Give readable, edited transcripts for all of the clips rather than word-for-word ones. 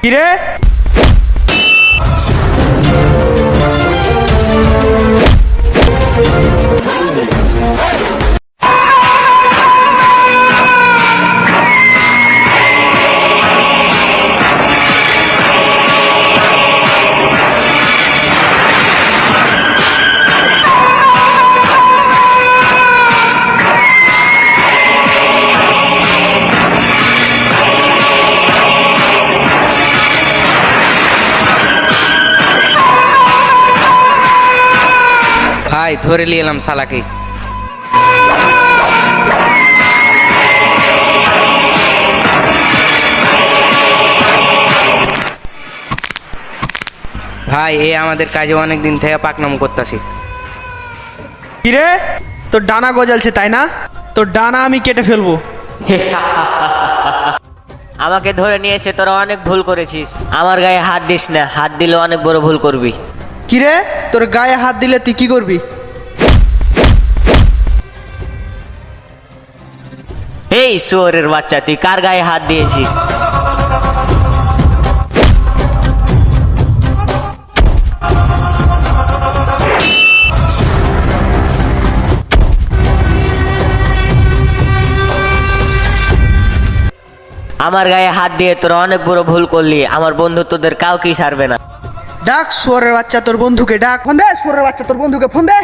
কিরে ভাই ধরে নিয়ে এলাম শালাকে। ভাই এ আমাদের কাজে অনেক দিন থেকে পাকনাম করতেছি। কিরে তোর ডানা গজালছে তাই না? তোর ডানা আমি কেটে ফেলবো। আমাকে ধরে নিয়ে এসে তোরা অনেক ভুল করেছিস। আমার গায়ে হাত দিস না, হাত দিলে অনেক বড় ভুল করবি। কিরে তোর গায়ে হাত দিলে তুই কি করবি? এই শুয়োরের বাচ্চা, তুই কার গায়ে হাত দিয়েছিস? আমার গায়ে হাত দিয়ে তোরা অনেক বড় ভুল করলি। আমার বন্ধু তোদের কাউকেই ছাড়বে না। ডাক শুয়োরের বাচ্চা তোর বন্ধুকে ডাক। ফোন দে শুয়োরের বাচ্চা তোর বন্ধুকে ফোন দে।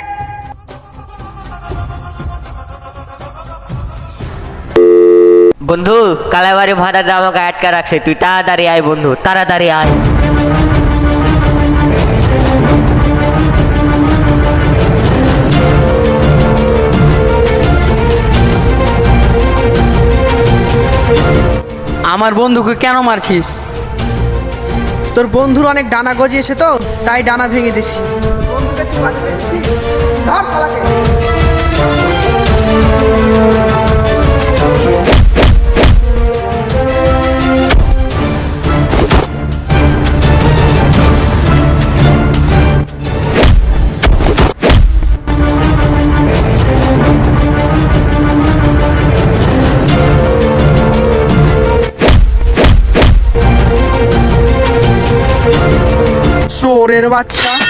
বন্ধু, কালাবাড়ি ভাড়াটা আমাকে আটকা রাখছে, তুই তাড়াতাড়ি আয় বন্ধু, তাড়াতাড়ি আয়। আমার বন্ধুকে কেন মারছিস? তোর বন্ধুর অনেক ডানা গজিয়েছে তো, তাই ডানা ভেঙে দিছি। ধর শালাকে। শুয়োরের বাচ্চা।